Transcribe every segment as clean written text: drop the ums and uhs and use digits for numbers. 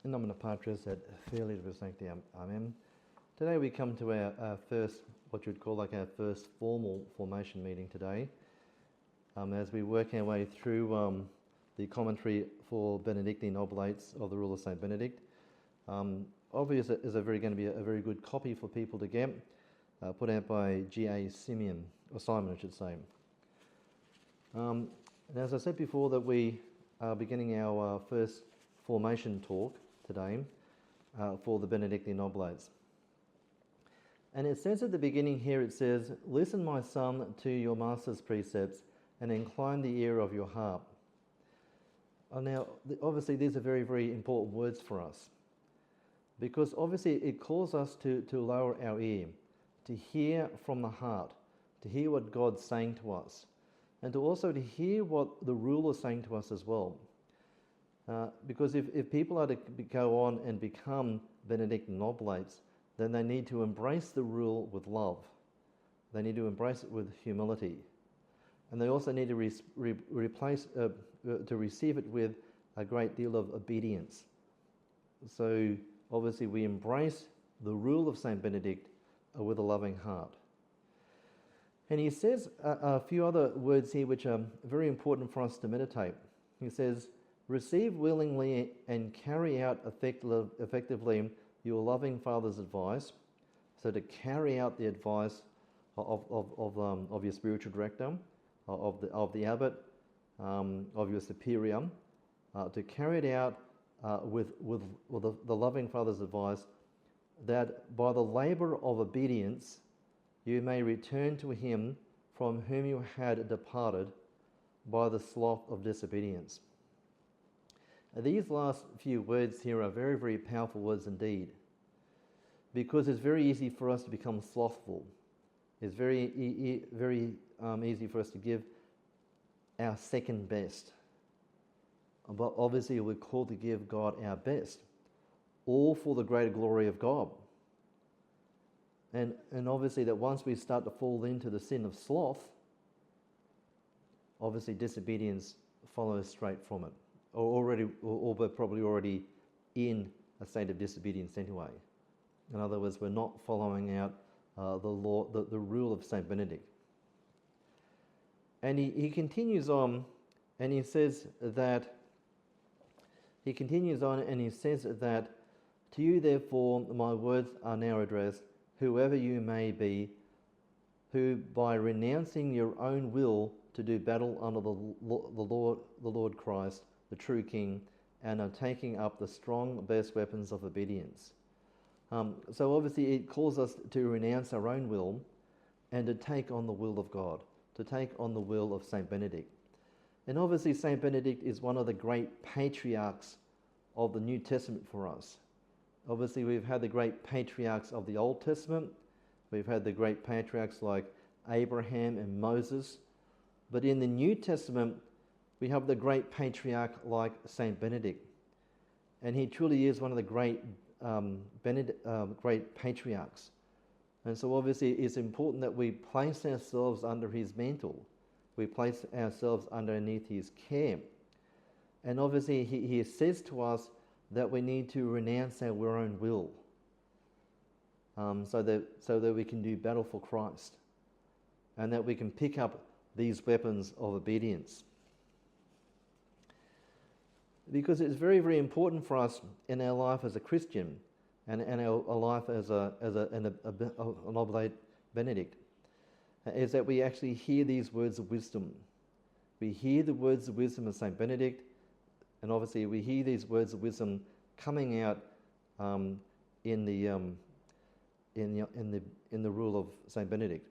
in nomine Patris et Filii et Sancti. Amen. Today we come to our first, what you'd call like our first formal formation meeting today, as we work our way through the commentary for Benedictine Oblates of the Rule of Saint Benedict. Obviously, is going to be a very good copy for people to get, put out by G.A. Simon, I should say. And as I said before, that we are beginning our first formation talk today for the Benedictine Oblates. And it says at the beginning here, it says, "Listen, my son, to your master's precepts and incline the ear of your heart." Now, obviously, these are very, very important words for us, because obviously it calls us to lower our ear, to hear from the heart, to hear what God's saying to us, and to also to hear what the rule is saying to us as well. Because if people are to go on and become Benedictine Oblates, then they need to embrace the rule with love. They need to embrace it with humility. And they also need to receive it with a great deal of obedience. So obviously we embrace the rule of Saint Benedict with a loving heart. And he says a few other words here which are very important for us to meditate. He says, "Receive willingly and carry out effectively your loving Father's advice." So to carry out the advice of your spiritual director, of the abbot, of your superior, to carry it out with the loving Father's advice, that by the labour of obedience you may return to him from whom you had departed by the sloth of disobedience. These last few words here are very, very powerful words indeed, because it's very easy for us to become slothful. It's very easy for us to give our second best. But obviously we're called to give God our best, all for the greater glory of God. And obviously that once we start to fall into the sin of sloth, obviously disobedience follows straight from it. Or we're probably already in a state of disobedience anyway. In other words, we're not following out the law, the rule of Saint Benedict. And he continues on, and he says that. "To you, therefore, my words are now addressed, whoever you may be, who by renouncing your own will to do battle under the Lord Christ, the true King, and are taking up the strong, best weapons of obedience." So obviously it calls us to renounce our own will and to take on the will of God, to take on the will of Saint Benedict. And obviously Saint Benedict is one of the great patriarchs of the New Testament for us. Obviously we've had the great patriarchs of the Old Testament, we've had the great patriarchs like Abraham and Moses, but in the New Testament we have the great patriarch like Saint Benedict, and he truly is one of the great patriarchs. And so obviously it's important that we place ourselves under his mantle, we place ourselves underneath his care. And obviously he says to us that we need to renounce our own will, so that we can do battle for Christ, and that we can pick up these weapons of obedience. Because it's very, very important for us in our life as a Christian and our life as an oblate Benedict, is that we actually hear these words of wisdom. We hear the words of wisdom of Saint Benedict, and obviously we hear these words of wisdom coming out in the rule of Saint Benedict.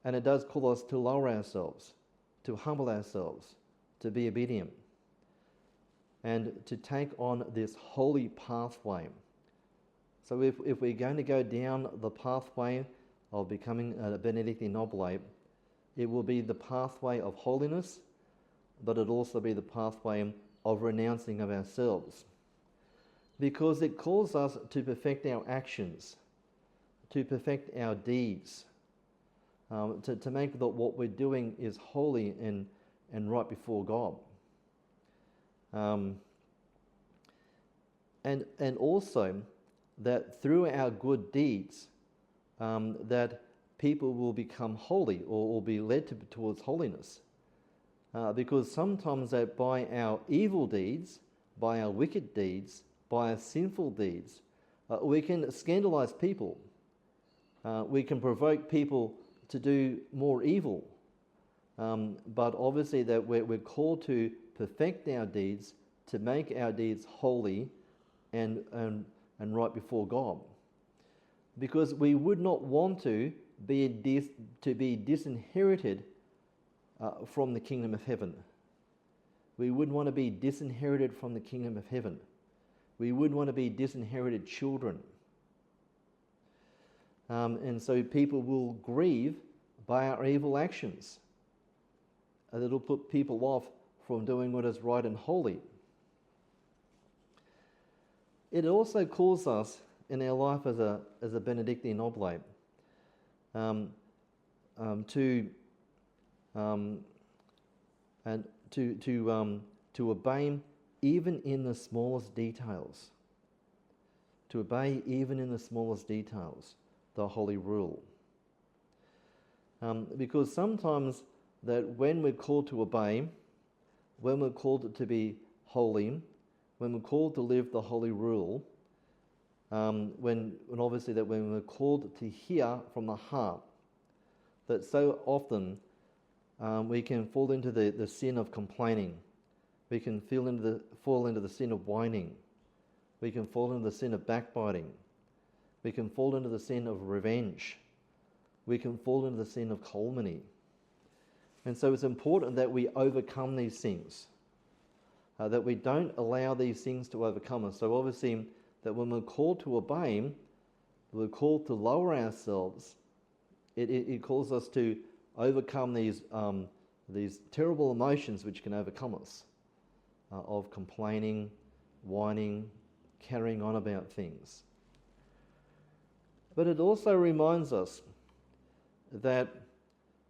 And it does call us to lower ourselves, to humble ourselves, to be obedient, and to take on this holy pathway. So if we're going to go down the pathway of becoming a Benedictine Oblate, it will be the pathway of holiness, but it'll also be the pathway of renouncing of ourselves. Because it calls us to perfect our actions, to perfect our deeds, to make that what we're doing is holy and right before God. and also that through our good deeds, that people will become holy or be led towards holiness. Because sometimes that by our evil deeds, by our wicked deeds, by our sinful deeds, we can scandalize people. We can provoke people to do more evil. But obviously that we're called to perfect our deeds, to make our deeds holy and right before God. Because we would not want to be disinherited from the kingdom of heaven. We wouldn't want to be disinherited from the kingdom of heaven. We wouldn't want to be disinherited children. And so people will grieve by our evil actions. It'll put people off from doing what is right and holy. It also calls us in our life as a Benedictine oblate to obey even in the smallest details. To obey even in the smallest details the holy rule. Because sometimes that when we're called to obey, when we're called to be holy, when we're called to live the holy rule, when obviously that when we're called to hear from the heart, that so often we can fall into the sin of complaining. We can fall into the sin of whining. We can fall into the sin of backbiting. We can fall into the sin of revenge. We can fall into the sin of calumny. And so it's important that we overcome these things, that we don't allow these things to overcome us. So obviously that when we're called to obey, we're called to lower ourselves. It calls us to overcome these terrible emotions which can overcome us, of complaining, whining, carrying on about things. But it also reminds us that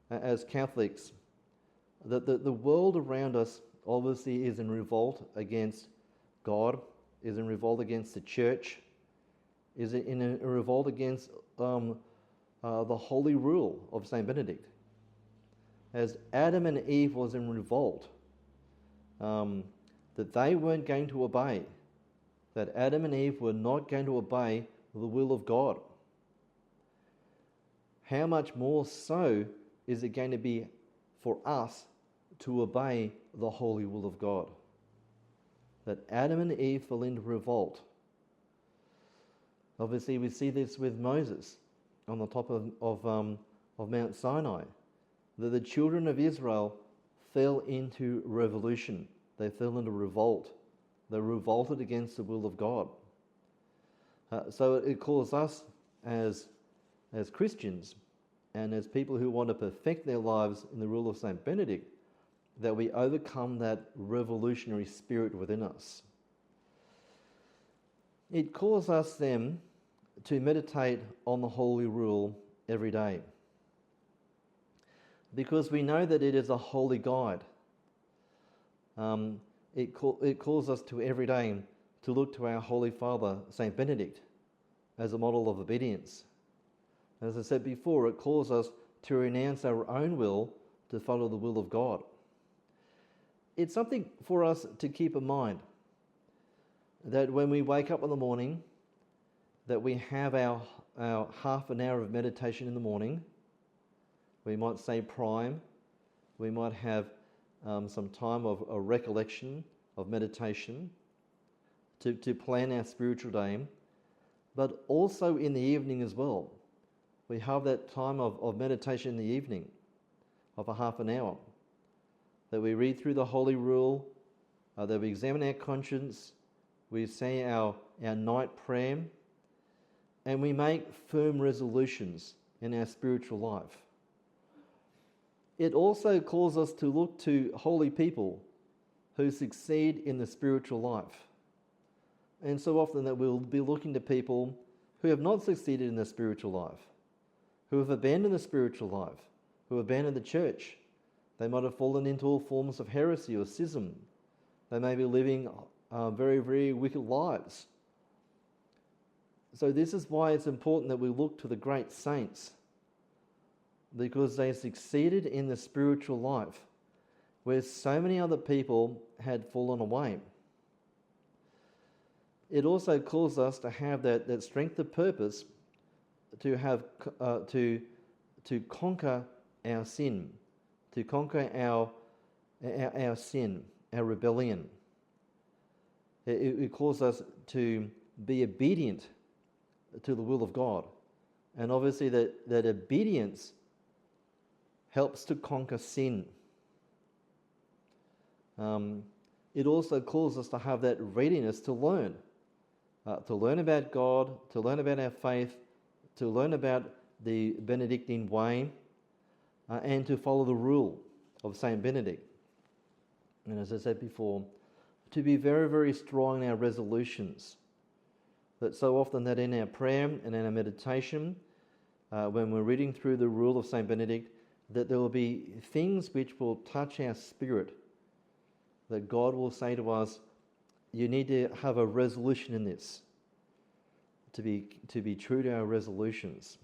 as Catholics, that the world around us obviously is in revolt against God, is in revolt against the church, is in a revolt against the holy rule of Saint Benedict. As Adam and Eve was in revolt, that they weren't going to obey, that Adam and Eve were not going to obey the will of God. How much more so is it going to be for us to obey the holy will of God? That Adam and Eve fell into revolt. Obviously, we see this with Moses on the top of Mount Sinai, that the children of Israel fell into revolution. They fell into revolt. They revolted against the will of God. So it calls us as Christians and as people who want to perfect their lives in the rule of Saint Benedict, that we overcome that revolutionary spirit within us. It calls us then to meditate on the holy rule every day, because we know that it is a holy guide. It calls us to every day to look to our Holy Father, Saint Benedict, as a model of obedience. As I said before, it calls us to renounce our own will to follow the will of God. It's something for us to keep in mind, that when we wake up in the morning, that we have our half an hour of meditation in the morning. We might say prime. We might have some time of a recollection, of meditation, to plan our spiritual day, but also in the evening as well. We have that time of meditation in the evening, of a half an hour, that we read through the Holy Rule, that we examine our conscience, we say our night prayer, and we make firm resolutions in our spiritual life. It also calls us to look to holy people who succeed in the spiritual life. And so often that we'll be looking to people who have not succeeded in the spiritual life, who have abandoned the spiritual life, who have abandoned the church. They might have fallen into all forms of heresy or schism. They may be living very, very wicked lives So this is why it's important that we look to the great saints, because they succeeded in the spiritual life where so many other people had fallen away. It also calls us to have that strength of purpose to have to conquer our sin, to conquer our sin, our rebellion. It calls us to be obedient to the will of God. And obviously that obedience helps to conquer sin. It also calls us to have that readiness to learn about God, to learn about our faith, to learn about the Benedictine way, and to follow the rule of Saint Benedict. And as I said before, to be very, very strong in our resolutions. That so often that in our prayer and in our meditation, when we're reading through the rule of Saint Benedict, that there will be things which will touch our spirit, that God will say to us, you need to have a resolution in this, to be true to our resolutions.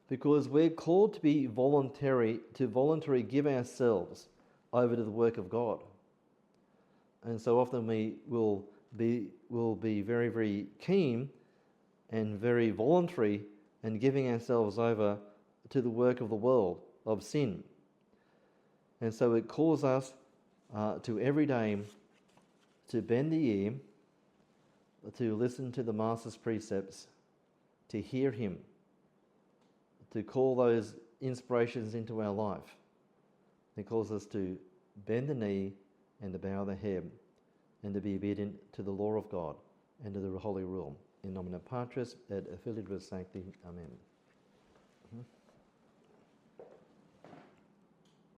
Because we're called to be voluntarily give ourselves over to the work of God. And so often we will be very, very keen and very voluntary in giving ourselves over to the work of the world, of sin. And so it calls us to every day to bend the ear, to listen to the Master's precepts, to hear him, to call those inspirations into our life. It calls us to bend the knee and to bow the head and to be obedient to the law of God and to the holy rule. In nomine Patris et Filii Sancti. Amen.